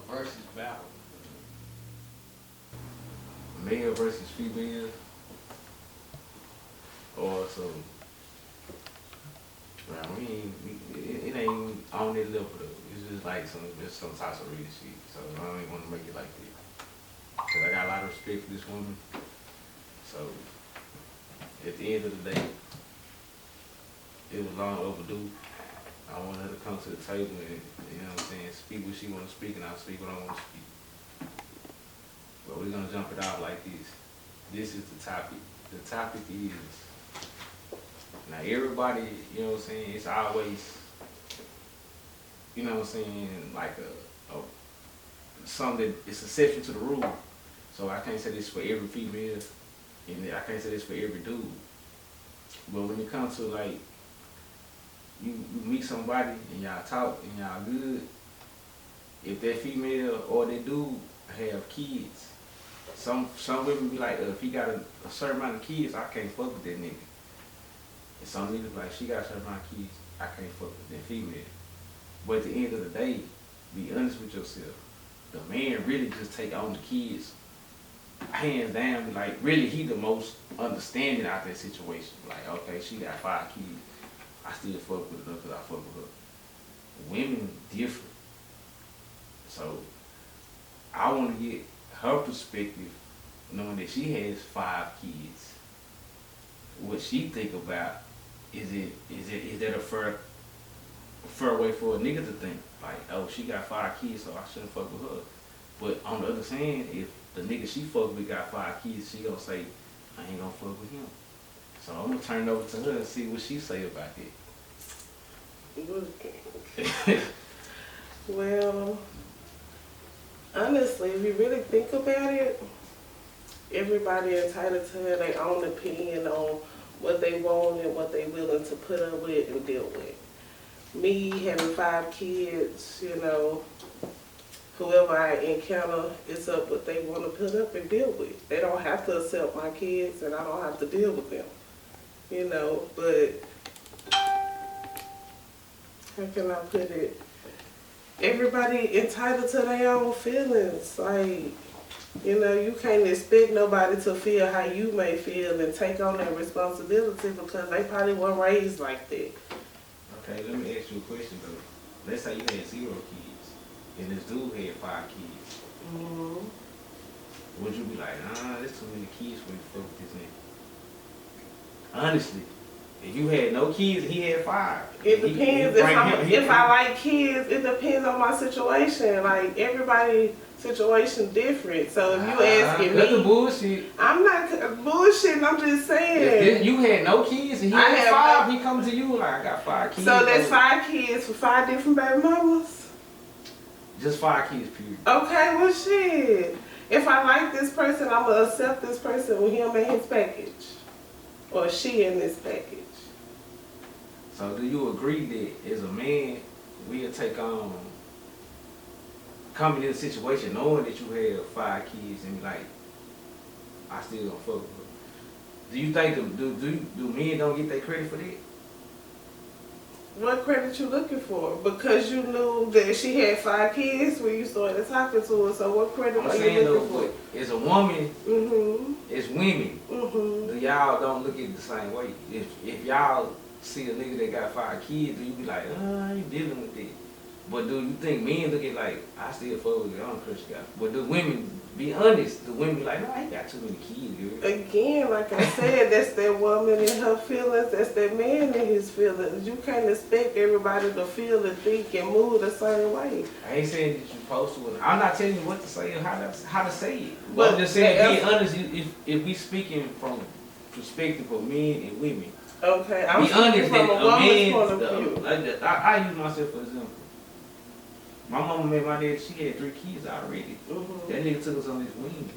versus battle. Male versus female, or so. Well, it ain't on that level though. It's just like some types of real shit. So I don't even want to make it like that. Cause I got a lot of respect for this woman. So at the end of the day, it was long overdue. I want her to come to the table and, you know what I'm saying, speak what she want to speak, and I'll speak what I want to speak. But we're gonna jump it out like this. This is the topic. The topic is, now everybody, you know what I'm saying, it's always, you know what I'm saying, like a something that it's exception to the rule. So I can't say this for every female, and I can't say this for every dude. But when it comes to like, you meet somebody and y'all talk and y'all good, if that female or that dude have kids, some women be like, if he got a certain amount of kids, I can't fuck with that nigga. And some niggas like, she got a certain amount of kids, I can't fuck with that female. But at the end of the day, be honest with yourself. The man really just take on the kids, hands down. Like really, he the most understanding out that situation. Like, okay, she got 5 kids, I still fuck with her because I fuck with her. Women different. So I want to get her perspective, knowing that she has 5 kids. What she think about, is that a fair way for a nigga to think? Like, oh, she got 5 kids, so I shouldn't fuck with her. But on the other hand, if the nigga she fuck with got 5 kids, she gonna say, I ain't gonna fuck with him. So I'm gonna turn it over to her and see what she say about that. Well, honestly, if you really think about it, everybody entitled to their own opinion on what they want and what they willing to put up with and deal with. Me having 5 kids, you know, whoever I encounter, it's up what they want to put up and deal with. They don't have to accept my kids, and I don't have to deal with them, you know. But how can I put it? Everybody entitled to their own feelings. Like, you know, you can't expect nobody to feel how you may feel and take on that responsibility because they probably weren't raised like that. Okay, let me ask you a question though. Let's say you had 0 kids, and this dude had 5 kids. Would you be like, there's too many kids for you to fuck with this nigga? Honestly, if you had no kids and he had 5. It depends. If I like kids, it depends on my situation. Like, everybody's situation different. So if you asking me, the bullshit. I'm not bullshitting. I'm just saying. If you had no kids and he had 5, he come to you like, I got 5 kids. So that's 5 kids for 5 different baby mamas? Just 5 kids, period. Okay, well shit. If I like this person, I'm going to accept this person with him in his package. Or she in this package. So do you agree that as a man, we'll take on coming in a situation knowing that you have 5 kids and be like, I still don't fuck with her? Do you think do men don't get their credit for that? What credit you looking for? Because you knew that she had 5 kids when you started talking to her. So what credit are you looking for? As a woman, as women, do y'all don't look at it the same way? If y'all see a nigga that got 5 kids, do you be like, I ain't dealing with it? But do you think men look at like, I still fuck with it, I don't care what you got? But do women, be honest, do women be like, no, I ain't got too many kids, girl? Again, like I said, that's that woman in her feelings, that's that man in his feelings. You can't expect everybody to feel and think and move the same way. I ain't saying that you're supposed to. I'm not telling you what to say or how to say it. But I'm just saying, be honest, if we speaking from perspective of men and women, okay, I'm be honest from that a woman's man, point of view. Like I use myself for example. My mama met my dad, she had 3 kids already. That nigga took us on his wing.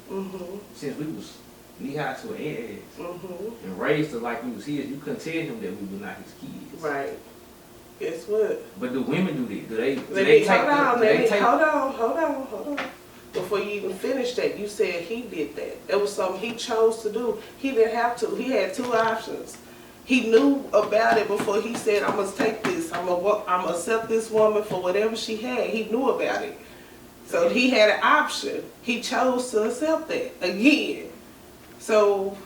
Since we was knee-high to an ass. And raised us like we was his. You couldn't tell him that we were not his kids. Right. Guess what? But do women do that? Hold on. Before you even finish that, you said he did that. It was something he chose to do. He didn't have to. He had 2 options. He knew about it before he said, I must take this. I'm gonna accept this woman for whatever she had. He knew about it. So he had an option. He chose to accept that again. So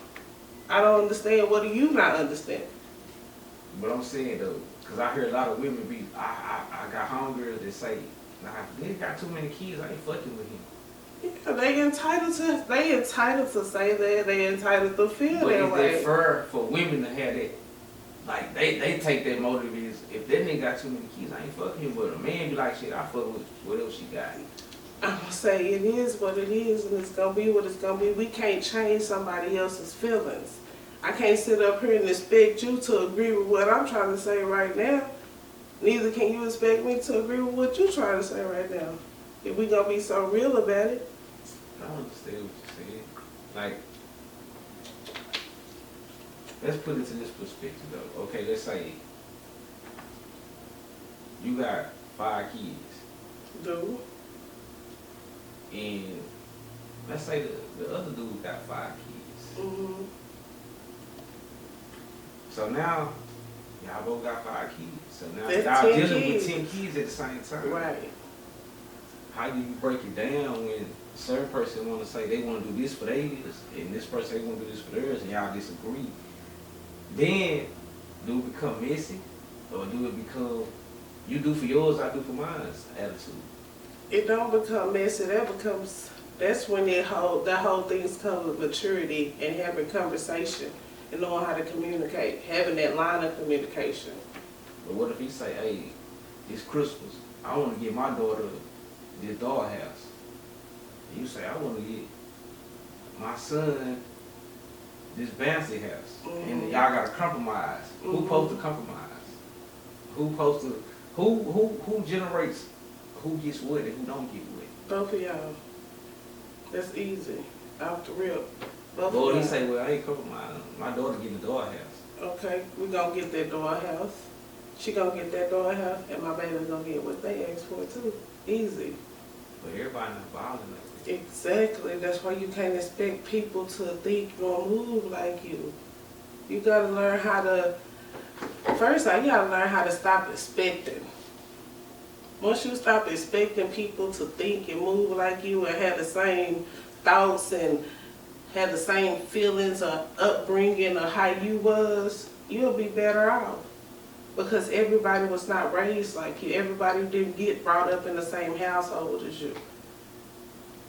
I don't understand. What do you not understand? But I'm saying though, because I hear a lot of women be, I got homegirls that say, nah, they got too many kids, I ain't fucking with him. Yeah, they entitled to say that. They entitled to feel But that is way. it fair for women to have that? Like they take that motive is, if that nigga got too many kids, I ain't fucking him. But a man be like, shit, I fuck with whatever she got. I'm gonna say it is what it is, and it's gonna be what it's gonna be. We can't change somebody else's feelings. I can't sit up here and expect you to agree with what I'm trying to say right now. Neither can you expect me to agree with what you're trying to say right now. If we gonna be so real about it. I don't understand what you said. Like, let's put it to this perspective though. Okay, let's say you got 5 kids. Do. And let's say the other dude got 5 kids. Mm-hmm. So now, y'all both got 5 kids. So now That's y'all 10 dealing kids. with 10 kids at the same time. Right. How do you break it down when a certain person want to say they want to do this for theirs, and this person they want to do this for theirs, and y'all disagree? Then, do it become messy? Or do it become, you do for yours, I do for mine attitude? It don't become messy. That's when that whole thing comes with maturity and having conversation and knowing how to communicate, having that line of communication. But what if he say, hey, it's Christmas, I want to get my daughter this dollhouse. And you say, I want to get my son this bouncy house. Mm-hmm. And y'all got to compromise. Mm-hmm. Who supposed to compromise? Who generates who gets what and who don't get what? Both of y'all. That's easy. Off the rip. Both Lord, of he y'all. say, well, I ain't compromising. My daughter getting the dollhouse. Okay, we gonna get that dollhouse. She gonna get that dollhouse, and my baby's gonna get what they asked for too. Easy. But everybody not bothering like that. Exactly. That's why you can't expect people to think or move like you. You gotta learn how to. First, you gotta learn how to stop expecting. Once you stop expecting people to think and move like you and have the same thoughts and have the same feelings or upbringing or how you was, you'll be better off. Because everybody was not raised like you. Everybody didn't get brought up in the same household as you.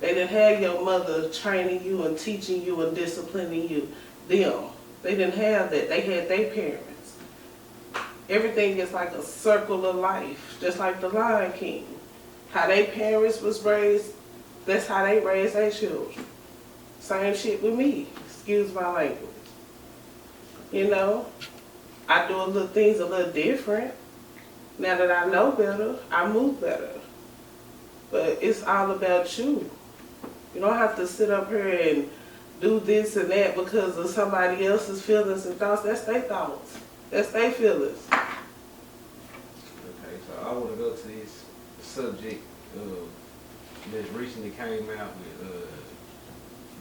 They didn't have your mother training you and teaching you and disciplining you. Them. They didn't have that. They had their parents. Everything is like a circle of life, just like the Lion King. How their parents was raised, that's how they raised their children. Same shit with me. Excuse my language. You know, I do things a little different. Now that I know better, I move better. But it's all about you. You don't have to sit up here and do this and that because of somebody else's feelings and thoughts. That's their thoughts. That's their feelings. Okay, so I want to go to this subject that recently came out with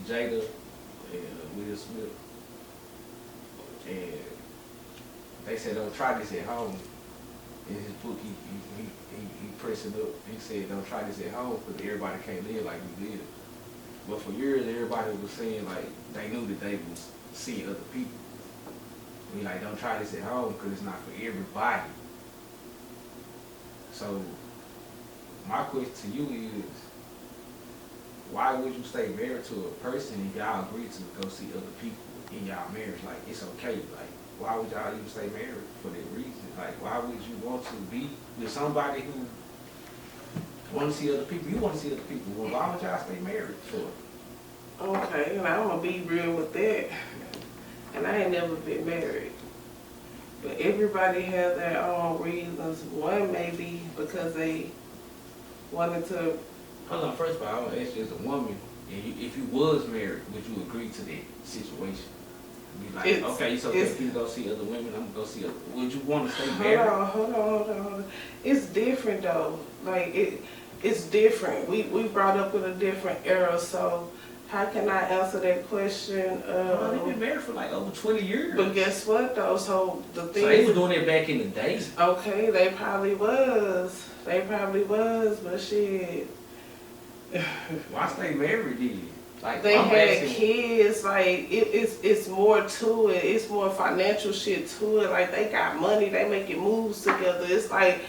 Jada and Will Smith. And they said, don't try this at home. In his book, he pressed it up. He said, don't try this at home because everybody can't live like we live. But for years, everybody was saying, like, they knew that they was seeing other people. We like, don't try this at home because it's not for everybody. So, my question to you is, why would you stay married to a person if y'all agree to go see other people in y'all marriage? Like, it's okay. Like, why would y'all even stay married for that reason? Like, why would you want to be with somebody who want to see other people? You want to see other people. Well, why would y'all stay married for? Okay, and I'm going to be real with that. And I ain't never been married. But everybody has their own reasons. One may be because they wanted to. Hold on, first of all, I want to ask you as a woman, if you was married, would you agree to that situation? Be like, okay, it's okay if you go see other women, I'm going to go see other. Would you want to stay married? Hold on. It's different though. Like, it's different. We brought up in a different era, so how can I answer that question? They've been married for like over 20 years. But guess what though? So the thing. So they were doing it back in the day. Okay, they probably was, but shit, Why stay married then? Like, They I'm had asking, kids, like it's more to it. It's more financial shit to it. Like they got money, they making moves together. It's like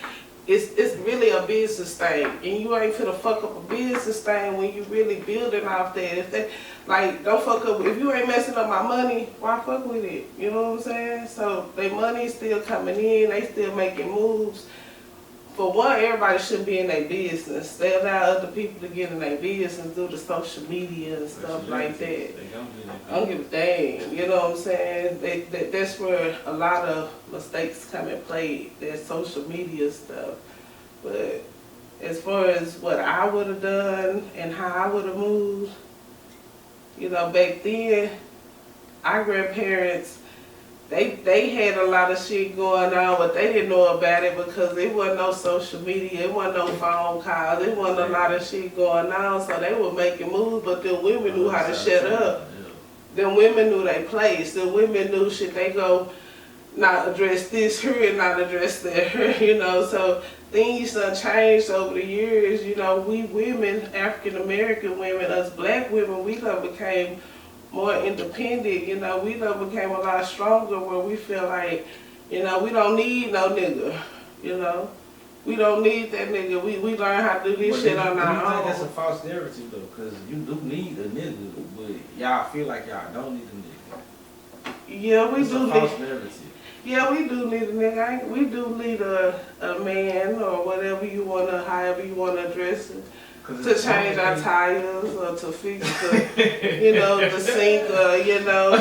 it's really a business thing, and you ain't finna fuck up a business thing when you really building off that. If they like don't fuck up if you ain't messing up my money, why fuck with it? You know what I'm saying? So their money's still coming in, they still making moves. For one, everybody should be in their business. They allow other people to get in their business through the social media and stuff like that. they don't do that. I don't give a dang, you know what I'm saying? That's where a lot of mistakes come in play, that social media stuff. But as far as what I would have done and how I would have moved, you know, back then, our grandparents, they had a lot of shit going on, but they didn't know about it because there wasn't no social media, it wasn't no phone calls, there wasn't a lot of shit going on, so they were making moves, but the women knew how to shut up. Them women knew their place. The women knew shit. They go not address this here and not address that here, you know. So things done changed over the years. You know, we women, African American women, us black women, we done became more independent. You know, we done became a lot stronger where we feel like, you know, we don't need no nigga. You know, we don't need that nigga. We learn how to do this shit on our own. That's a false narrative though, because you do need a nigga, but y'all feel like y'all don't need a nigga. Yeah, we It's do a false narrative. Yeah, we do need a nigga. We do need a man or whatever you wanna, however you wanna dress it. To change our tires or to fix the, you know, the sink or, you know.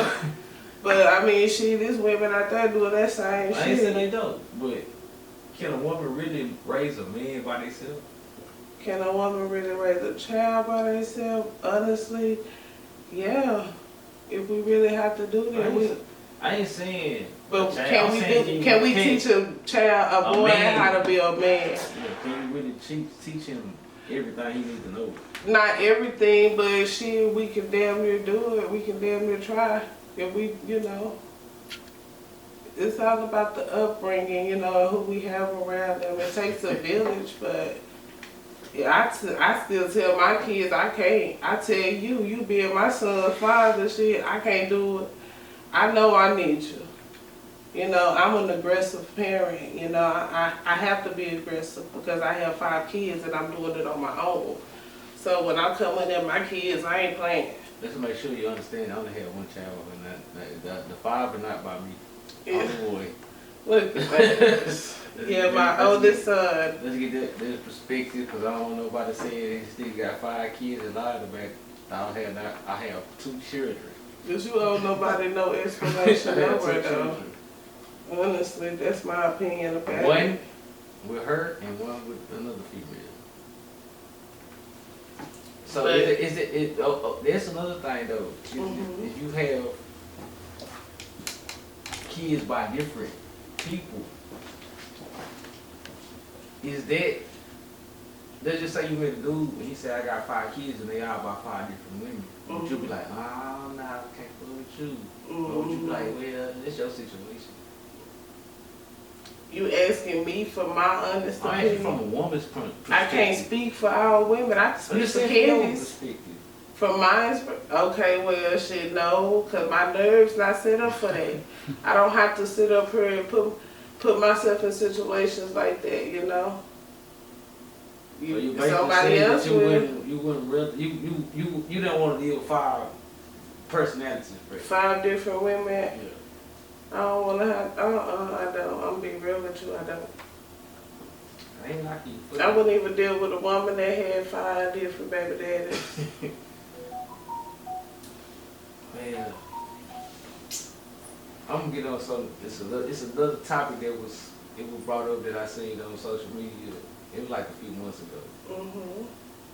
But I mean, shit, there's women out there doing that same shit. I ain't saying they don't, but can a woman really raise a man by themselves? Can a woman really raise a child by herself? Honestly, yeah. If we really have to do that, I ain't saying. But can we teach a child, a boy, how to be a man? Yeah, can you really teach him everything he needs to know? Not everything, but shit, we can damn near do it. We can damn near try. If we, you know, it's all about the upbringing, you know, who we have around them. It takes a village, but yeah, I still tell my kids I can't. I tell you, you being my son's father, shit, I can't do it. I know I need you. You know, I'm an aggressive parent. You know, I have to be aggressive because I have 5 kids and I'm doing it on my own. So when I come in at my kids, I ain't playing. Let's make sure you understand. I only had 1 child, and the 5 are not by me. Yeah. Oh boy. Look at that. Yeah, my oldest son. Let's get that perspective, because I don't know about to say it. He still got 5 kids and lied about. I have 2 children. But you owe nobody no explanation nowhere though. Honestly, that's my opinion about it. 1 with her and 1 with another female. So that's another thing though. If you have kids by different people, is that, let's just say you met a dude and he said I got 5 kids and they all by 5 different women. Would you be like, oh no, I can't fool with you? Or would you be like, well, that's your situation? You asking me for my honest I'm opinion? asking from a woman's perspective. I can't speak for all women. I can speak for Candies. From mine, okay, well, shit, no, because my nerves not set up for that. I don't have to sit up here and put myself in situations like that, you know. So somebody else you don't want to deal with 5 personalities, right? 5 different women. Yeah. I don't want to have, I don't. I'm being real with you, I don't. I ain't knocking you. I wouldn't even deal with a woman that had 5 different baby daddies. Man, I'm gonna get on some. It's another topic that was brought up that I seen on social media. It was like a few months ago.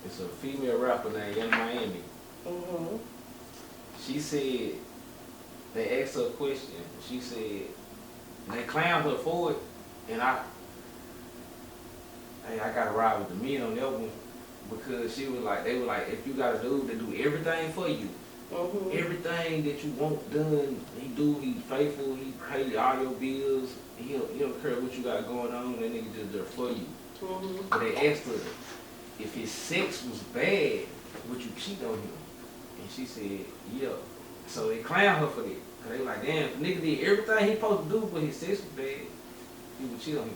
It's a female rapper named Young Miami. She said they asked her a question. She said they clowned her for it, and I gotta ride with the men on that one because they were like, if you got a dude that do everything for you. Everything that you want done, he's faithful, he pay all your bills, he don't care what you got going on, that nigga just there for you. But they asked her, if his sex was bad, would you cheat on him? And she said, yeah. So they clowned her for that. Cause they were like, damn, if nigga did everything he supposed to do, but his sex was bad, you would cheat on him.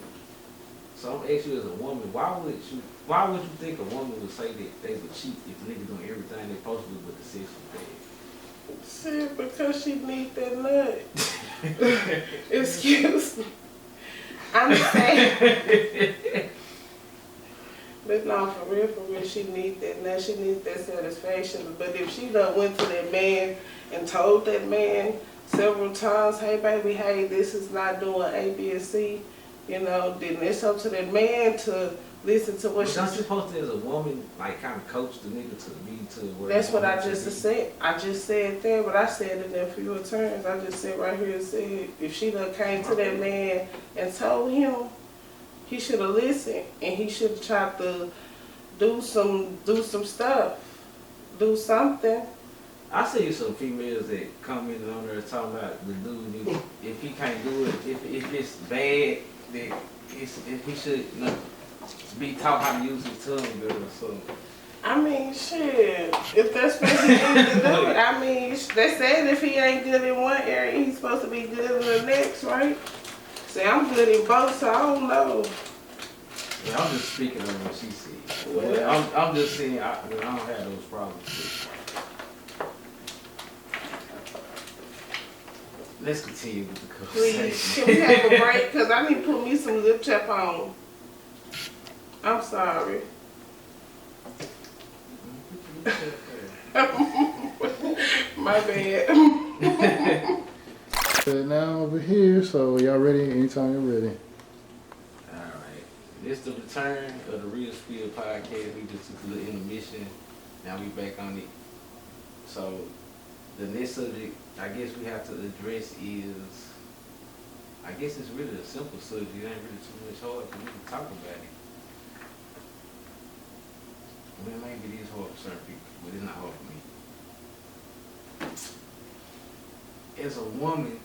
So I'm asking you as a woman, why would you think a woman would say that they would cheat if a nigga doing everything they supposed to do, but the sex was bad? Shit, because she need that nut. Excuse me. I'm saying. But no, for real, she need that nut. She needs that satisfaction. But if she done went to that man and told that man several times, hey baby, hey, this is not doing A, B, and C, you know, then it's up to that man to listen to what she's not supposed to, as a woman, like kind of coach the nigga to be to where. That's what I just said. I just said that, but I said it in fewer terms. I just said right here and said if she done came to that man and told him, he should have listened and he should have tried to do some stuff, do something. I see some females that commented on there talking about the dude if he can't do it, if it's bad, that if he should, you know, be taught how to use his tongue better or something. I mean, shit. If that's what he needs to do, I mean, they said if he ain't good in one area, he's supposed to be good in the next, right? See, I'm good in both, so I don't know. Yeah, I'm just speaking on what she said. Well, I'm just saying I don't have those problems too. Let's continue with the conversation. Please, can we have a break? Because I need to put me some lip chap on. I'm sorry. My bad. Now over here, so y'all ready? Anytime you're ready. Alright. This is the return of the Real Spiel podcast. We just took a little intermission. Now we back on it. So the next subject I guess we have to address is, I guess it's really a simple subject. It ain't really too much hard because we can talk about it. Well, maybe it is hard for certain people, but it's not hard for me. As a woman,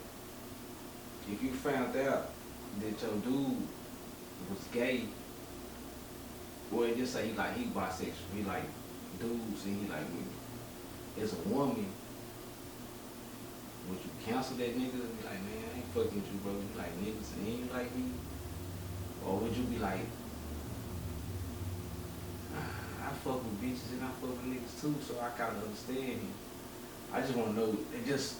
if you found out that your dude was gay, or just say he bisexual, he like dudes and he like women. As a woman, would you cancel that nigga and be like, man, I ain't fucking with you, bro. You like niggas and you like me? Or would you be like, I fuck with bitches and I fuck with niggas too, so I kinda understand him. I just wanna know,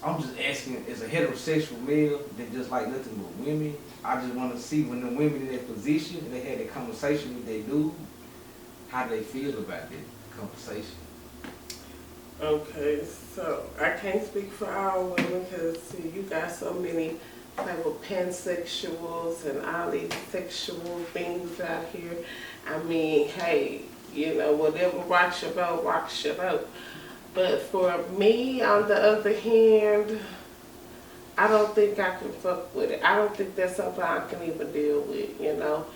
I'm just asking, as a heterosexual male that just like nothing but women, I just wanna see when the women in that position and they had that conversation with their dude, how they feel about that conversation. Okay, so I can't speak for all women because you got so many type of pansexuals and all these sexual things out here. I mean, hey, you know, whatever rocks your boat, rocks your boat. But for me, on the other hand, I don't think I can fuck with it. I don't think that's something I can even deal with, you know.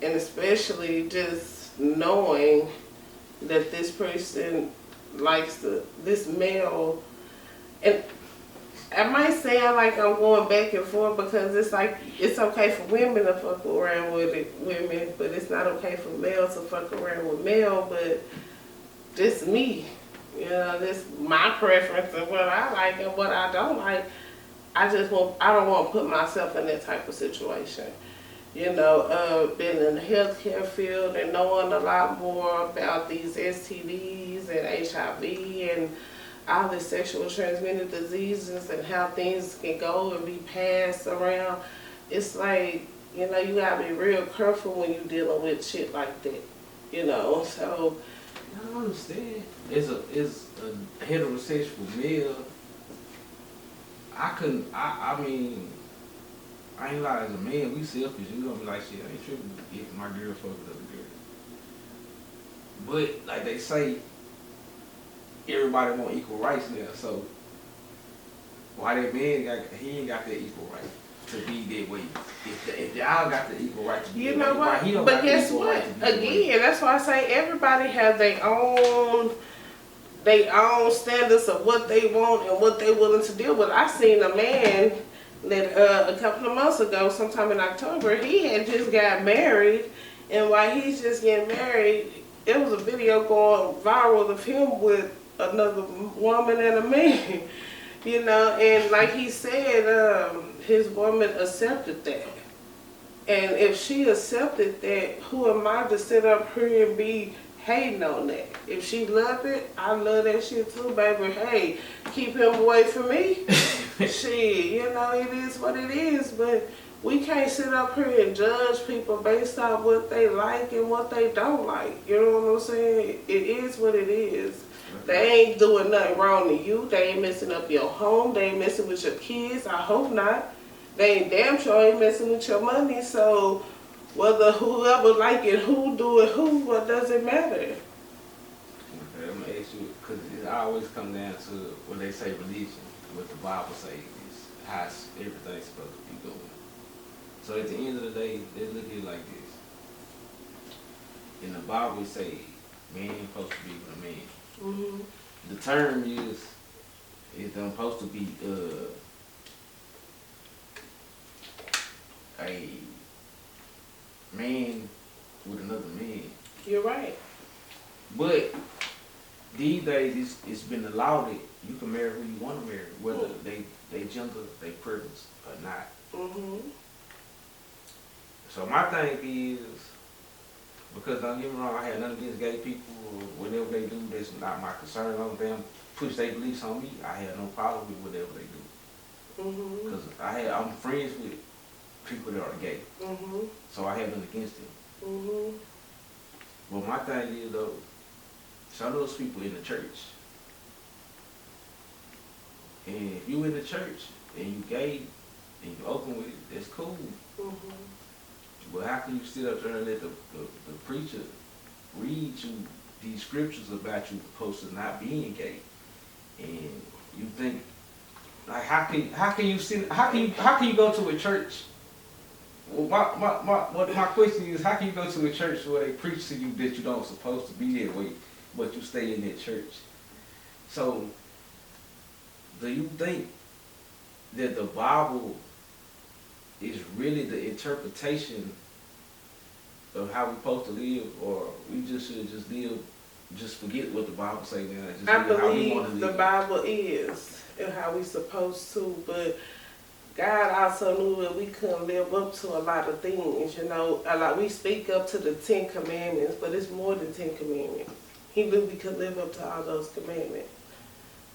And especially just knowing that this person likes this male, and I might sound like I'm going back and forth because it's like it's okay for women to fuck around with women, but it's not okay for males to fuck around with male. But just me, you know, this my preference and what I like and what I don't like. I don't want to put myself in that type of situation. You know, been in the healthcare field and knowing a lot more about these STDs and HIV and all the sexual transmitted diseases and how things can go and be passed around. It's like, you know, you gotta be real careful when you're dealing with shit like that, you know, so. I understand. As a heterosexual male, I mean, I ain't lie, as a man, we selfish. You gonna be like, shit, I ain't tripping if my girl fuck with other girl. But, like they say, everybody want equal rights now, so why that man he ain't got that equal right to be that way? If y'all got the equal right to be You that know way, what? why he don't But got guess the equal what? right to be that way? Again, that's why I say everybody has their own standards of what they want and what they willing to deal with. I seen a man that a couple of months ago, sometime in October, he had just got married, and while he's just getting married, it was a video going viral of him with another woman and a man, you know, and like he said, his woman accepted that. And if she accepted that, who am I to sit up here and be hating on that? If she loved it, I love that shit too, baby. Hey, keep him away from me. Shit, you know, it is what it is, but we can't sit up here and judge people based on what they like and what they don't like. You know what I'm saying? It is what it is. They ain't doing nothing wrong to you. They ain't messing up your home. They ain't messing with your kids. I hope not. They ain't damn sure ain't messing with your money. So whether whoever like it, who do it, who, what does it matter? Okay, I'm gonna ask you, because it always come down to when they say religion, what the Bible says is how everything's supposed to be going. So at the end of the day, let's look at it like this. In the Bible, it say man supposed to be with a man. Mm-hmm. The term is supposed to be a man with another man. You're right. But these days, it's been allowed that you can marry who you want to marry, whether they gender, they preference or not. Mm-hmm. So my thing is, because don't get me wrong, I had nothing against gay people or whatever they do. That's not my concern. Long as they don't push their beliefs on me, I have no problem with whatever they do. Mm-hmm. Because I'm friends with people that are gay, Mm-hmm. so I have nothing against them. Mm-hmm. But my thing is though, some of those people in the church, and if you in the church and you gay and you open with it, that's cool. Mm-hmm. But how can you sit up there and let the preacher read you these scriptures about you supposed to not being gay, and you think like how can you go to a church? Well, my question is, how can you go to a church where they preach to you that you don't supposed to be that way, but you stay in that church? So, do you think that the Bible is really the interpretation of how we're supposed to live, or we just should just live, just forget what the Bible say now, just I live how we want to believe the live? Bible is and how we supposed to, but God also knew that we couldn't live up to a lot of things, you know. We speak up to the 10 Commandments, but it's more than 10 Commandments. He knew we could live up to all those commandments.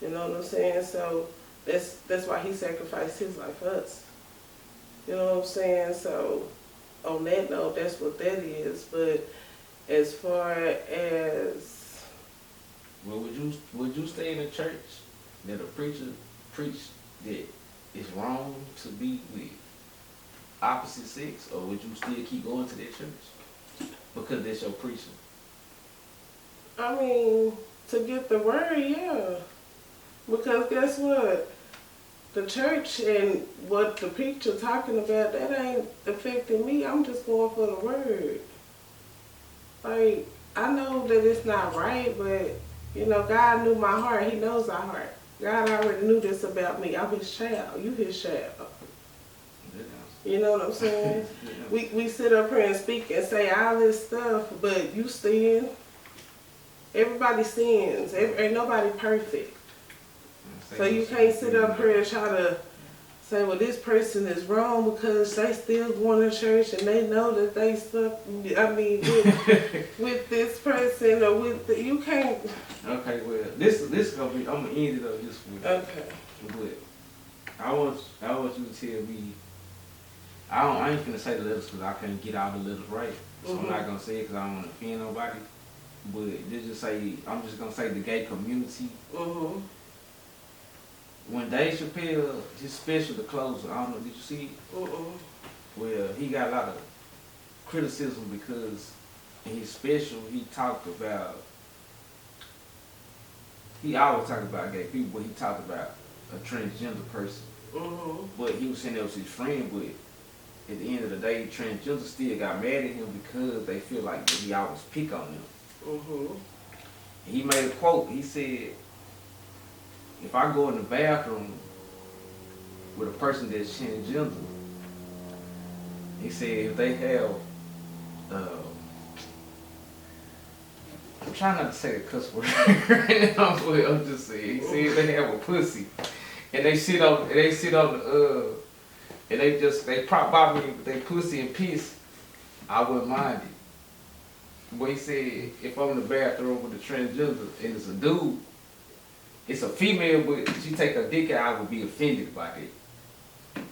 You know what I'm saying? So that's why he sacrificed his life for us. You know what I'm saying? So on that note, that's what that is. But as far as, Well, would you stay in a church that a preacher preached that it's wrong to be with opposite sex, or would you still keep going to that church because that's your preaching? I mean, to get the word, yeah. Because guess what? The church and what the preacher talking about, that ain't affecting me. I'm just going for the word. Like, I know that it's not right, but, you know, God knew my heart. He knows our heart. God already knew this about me. I'm his child. You his child. You know what I'm saying? We sit up here and speak and say all this stuff, but you sin. Everybody sins. Ain't nobody perfect. So you can't sit up here and try to say, well, this person is wrong because they still going to church and they know that they stuck, with this person or with you can't. Okay, well, this is gonna be. I'm gonna end it up this week. Okay. But I want you to tell me. I ain't finna say the letters because I can't get all the letters right, so I'm not gonna say it because I don't want to offend nobody. But just say I'm just gonna say the gay community. Mm-hmm. When Dave Chappelle, his special, The Closer, I don't know, did you see it? Mm-mm. Well, he got a lot of criticism because in his special, he talked about, he always talked about gay people, but he talked about a transgender person. Mm-hmm. But he was saying that was his friend, but at the end of the day, transgender still got mad at him because they feel like he always pick on them. Mm-hmm. And he made a quote, he said, if I go in the bathroom with a person that's transgender. He said if they have, uh, I'm trying not to say a cuss word right now, but I'm just saying. He said if they have a pussy, and they sit on the, and they prop by me with their pussy and piss, I wouldn't mind it. But he said if I'm in the bathroom with a transgender and it's a dude, it's a female, but she take her dick out, I would be offended by it.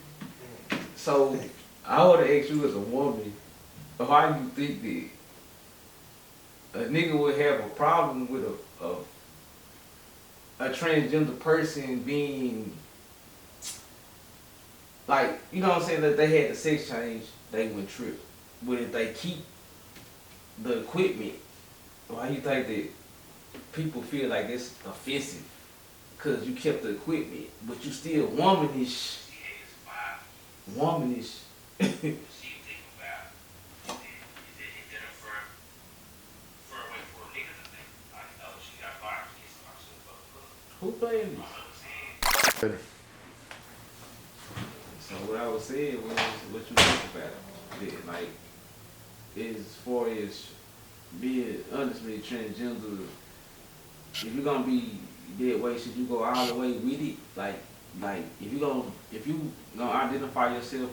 So I would ask you as a woman, why do you think that a nigga would have a problem with a transgender person being like, you know what I'm saying, that they had the sex change, they would trip. But if they keep the equipment, why you think that people feel like it's offensive? Cause you kept the equipment, but you still womanish. Womanish. Who playing this? Ready. So what I was saying was what you think about it. Like, as far as being honestly transgender, if you're gonna be that way, should you go all the way with it? Like if you gonna identify yourself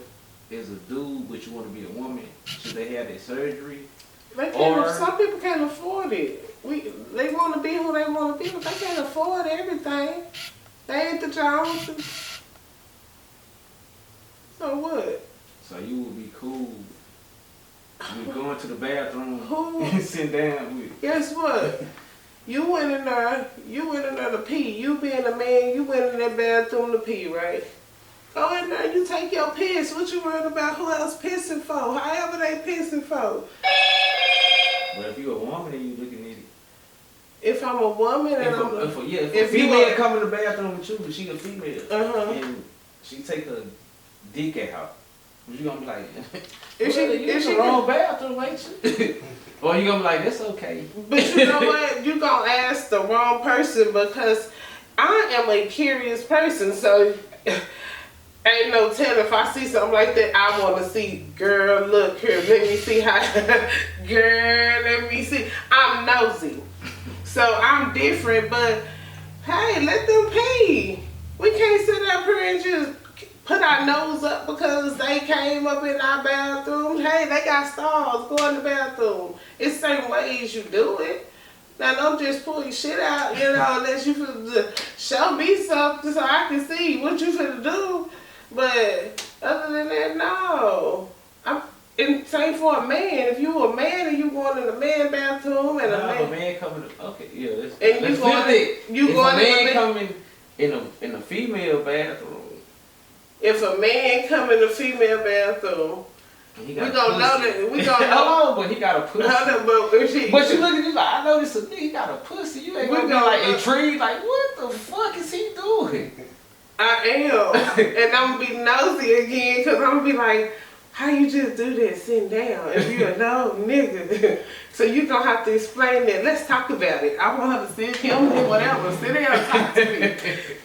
as a dude but you wanna be a woman, should they have that surgery? Some people can't afford it. They want to be who they want to be, but they can't afford everything. They ain't the Joneses. So what? So you would be cool with going to the bathroom Who? and sit down with. Guess what? You went in there to pee. You being a man, you went in that bathroom to pee, right? Go in there, you take your piss. What you worried about who else pissing for? However they pissing for. But if you're a woman and you looking at it. If I'm a woman and if a female come in the bathroom with you, but she a female, and she take her dick out, you gonna be like, if she the wrong bathroom, ain't you? Or you gonna be like, that's okay. But you know what? You gonna ask the wrong person because I am a curious person, so ain't no telling if I see something like that, I want to see, girl, look here, let me see how, girl, let me see. I'm nosy. So I'm different, but hey, let them pee. We can't sit up here and just put our nose up because they came up in our bathroom. Hey, they got stalls. Go in the bathroom. It's certain ways you do it. Now, don't just pull your shit out, unless you finna show me something so I can see what you finna do. But other than that, no. And same for a man. If you a man and you going in the man bathroom and a man coming, okay, yeah, that's and let's you if going a man coming in a female bathroom. If a man come in a female bathroom, we gonna know that we gonna know. But he got a pussy. But you look at you like, I know this a nigga, he got a pussy. You ain't gonna be like intrigued, like what the fuck is he doing? I am, and I'm gonna be nosy again because I'm gonna be like, how you just do that sitting down if you a no nigga? So you gonna have to explain that. Let's talk about it. I want her to sit him and whatever. Sit down and talk to me.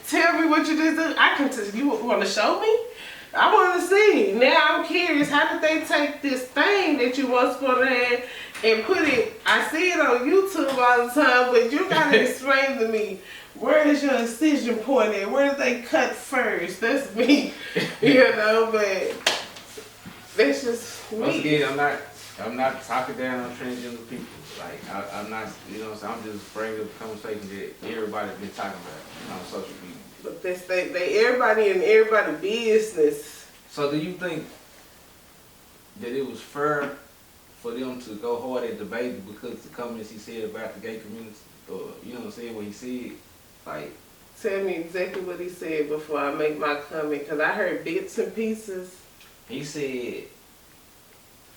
Tell me what you just do. I can tell you want to show me? I want to see. Now I'm curious. How did they take this thing that you once put in and put it? I see it on YouTube all the time, but you gotta explain to me. Where is your incision point at? Where did they cut first? That's me, but that's just me. Once again, I'm not talking down on transgender people. Like, I'm not, so I'm just bringing up a conversation that everybody's been talking about on social media. But they everybody in everybody business. So do you think that it was fair for them to go hard at the baby because of the comments he said about the gay community? Or, what he said? Like, tell me exactly what he said before I make my comment, because I heard bits and pieces. He said,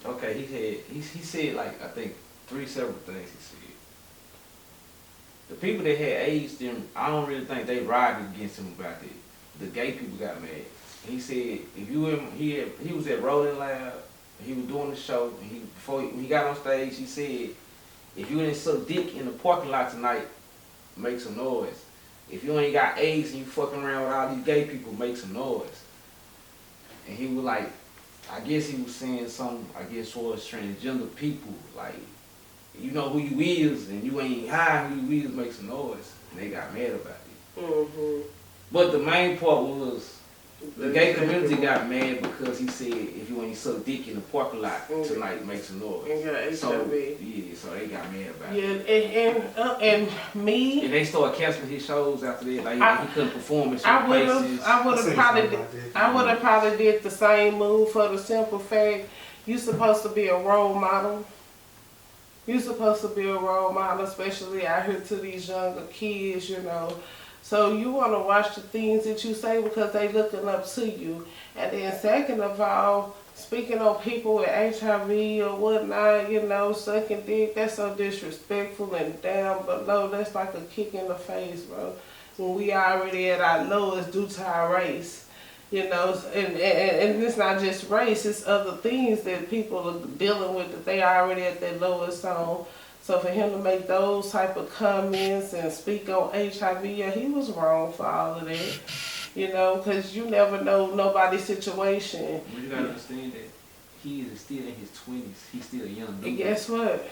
okay, he said like, I think 3 several things he said. The people that had AIDS, I don't really think they rioted against him about that. The gay people got mad. He said, he was at Rolling Loud, he was doing the show, and when he got on stage, he said, if you didn't suck dick in the parking lot tonight, make some noise. If you ain't got AIDS and you fucking around with all these gay people, make some noise. and he was like, I guess he was saying something, I guess towards transgender people, like, you know who you is, and you ain't high who you is, make some noise, and they got mad about it. Mm-hmm. But the main part was, the gay community got mad because he said if you ain't suck dick in the parking lot tonight, make some noise. And so HIV. yeah, so they got mad about Yeah, it. and me. And they started canceling his shows after that. Like he couldn't perform in certain places. I would have probably did the same move for the simple fact you supposed to be a role model. You supposed to be a role model, especially out here to these younger kids, you know. So you want to watch the things that you say because they looking up to you. And then second of all, speaking of people with HIV or whatnot, you know, sucking dick, that's so disrespectful and down below. That's like a kick in the face, bro. When we already at our lowest due to our race. You know, and it's not just race, it's other things that people are dealing with that they already at their lowest on. So for him to make those type of comments and speak on HIV, yeah, he was wrong for all of that. You know, because you never know nobody's situation. But you gotta understand that he is still in his 20s. He's still a young dude. And guess what?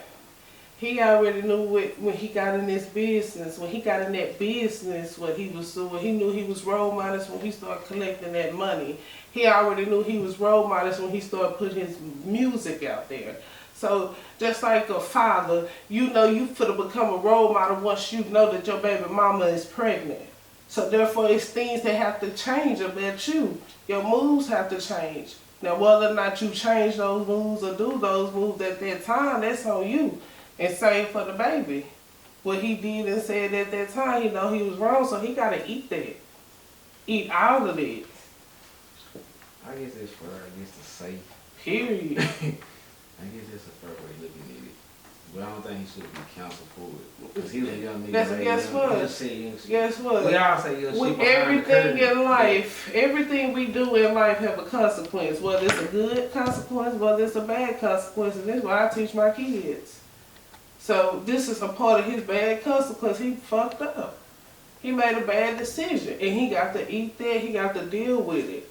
He already knew when he got in this business, when he got in that business, what he was doing. He knew he was role models when he started collecting that money. He already knew he was role models when he started putting his music out there. So just like a father, you know you finna become a role model once you know that your baby mama is pregnant. So therefore it's things that have to change about you. Your moves have to change. Now whether or not you change those moves or do those moves at that time, that's on you. And same for the baby. What he did and said at that time, he know he was wrong, so he gotta eat that. Eat all of it. I guess that's fair, I guess to say. Period. I guess that's a fair way of looking at it. But I don't think he should be counseled for it. Because he was a young nigga. Guess what? Guess what? We all say young shit With behind the everything curtain. in life, everything we do in life have a consequence. Whether it's a good consequence, whether it's a bad consequence. And this is what I teach my kids. So this is a part of his bad consequence. He fucked up. He made a bad decision. And he got to eat that. He got to deal with it.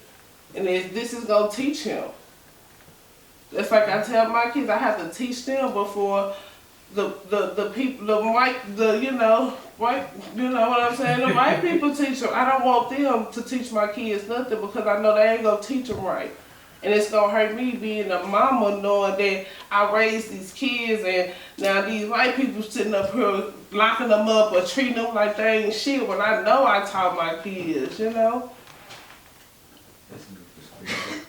And this is going to teach him. That's like I tell my kids, I have to teach them before the people, the white, the, you know what I'm saying? The white people teach them. I don't want them to teach my kids nothing because I know they ain't going to teach them right. And it's going to hurt me being a mama knowing that I raised these kids and now these white people sitting up here locking them up or treating them like they ain't shit when I know I taught my kids, you know? That's a good perspective.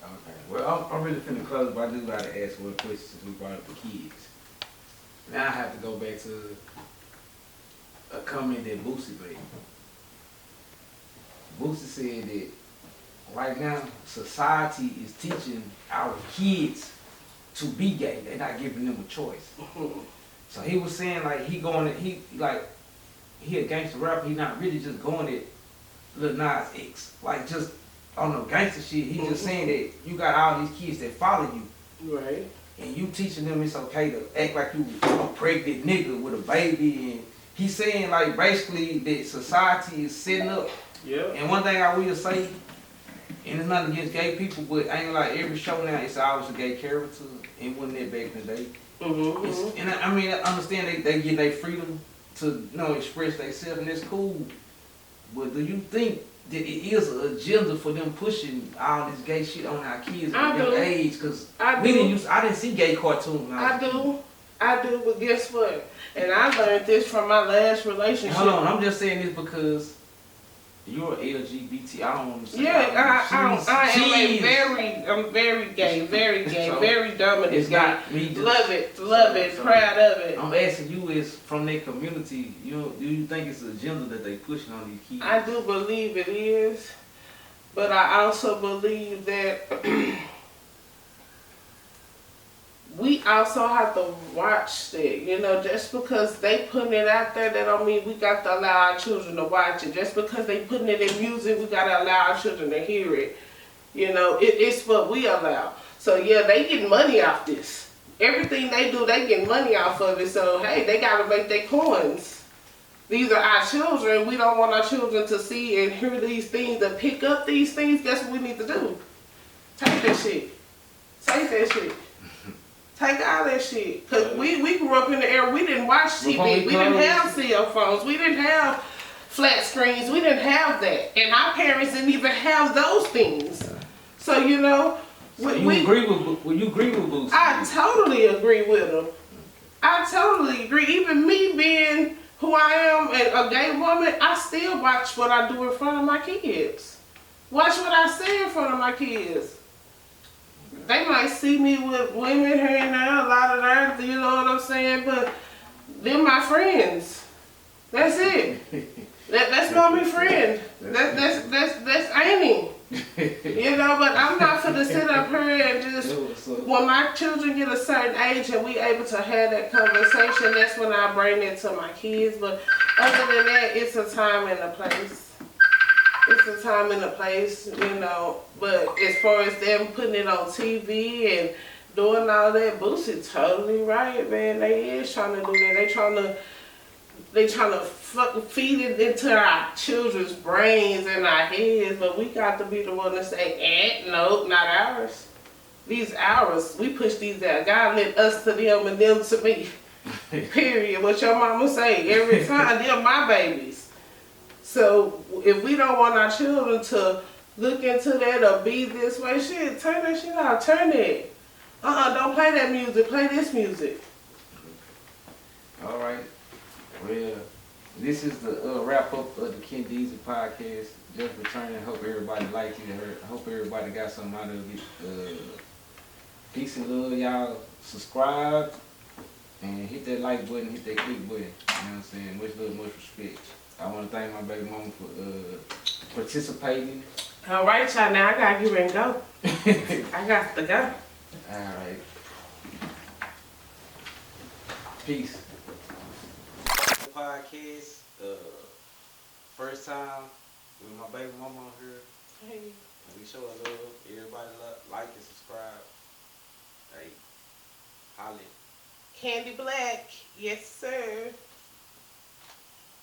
Okay. Well, I'm really finna close, but I do gotta ask one question since we brought up the kids. Now I have to go back to a comment that Boosie made. Boosie said that right now society is teaching our kids to be gay. They're not giving them a choice. So he was saying like he a gangster rapper. He not really just going at Lil Nas X, like just on no gangster shit. He just saying that you got all these kids that follow you. Right. And you teaching them it's okay to act like you a pregnant nigga with a baby. And he's saying like basically that society is setting up. Yeah. And one thing I will say, and it's nothing against gay people, but I ain't like every show now it's always a gay character. It wasn't that back in the day. And I mean, I understand they get their freedom to express themselves, and that's cool. But do you think that it is an agenda for them pushing all this gay shit on our kids at their age? Because I didn't see gay cartoons. I do, but guess what? And I learned this from my last relationship. Hold on, I'm just saying this because you're LGBT. I don't want to say. Yeah, I'm very gay, so very dominant. It's not me. Just, love it, proud of it. I'm asking you, is from their community. Do you think it's an agenda that they pushing on these kids? I do believe it is, but I also believe that we also have to watch that. You know, just because they putting it out there, that don't mean we got to allow our children to watch it. Just because they putting it in music, we got to allow our children to hear it. You know, it's what we allow. So yeah, they getting money off this. Everything they do, they getting money off of it. So hey, they got to make their coins. these are our children. We don't want our children to see and hear these things, to pick up these things. Guess what we need to do? Take that shit. Take that shit. Take all that shit. Because we grew up in the era, we didn't watch TV. We didn't have cell phones. We didn't have flat screens. We didn't have that. And our parents didn't even have those things. So, you know. So you agree with Boosie? I totally agree with him. I totally agree. Even me being who I am and a gay woman, I still watch what I do in front of my kids. Watch what I say in front of my kids. They might see me with women here and there, a lot of that, you know what I'm saying? But they're my friends. That's it. That's my friend. That's Annie. You know, but I'm not gonna sit up here and just, when my children get a certain age and we able to have that conversation, that's when I bring it to my kids. But other than that, it's a time and a place. It's a time and a place, you know. But as far as them putting it on TV and doing all that, Boosie's totally right, man. They is trying to do that. They trying to feed it into our children's brains and our heads, but we got to be the one to say, nope, not ours. These ours. We push these out. God let us to them and them to me. Period. What your mama say every time. They're my babies. So if we don't want our children to look into that or be this way, shit, turn that shit out. Turn it. Don't play that music. Play this music. All right. Well, this is the wrap up of the KenDeezy podcast. Just returning. Hope everybody liked it. I hope everybody got something out of it. Peace and love, y'all. Subscribe and hit that like button, hit that click button. You know what I'm saying? Much love, much respect. I want to thank my baby mama for participating. All right, y'all. Now I gotta get ready and go. I got to go. All right. Peace. Podcast. First time with my baby mama on here. Hey. We show our love. Everybody like and subscribe. Hey, holla. Candy Black. Yes, sir.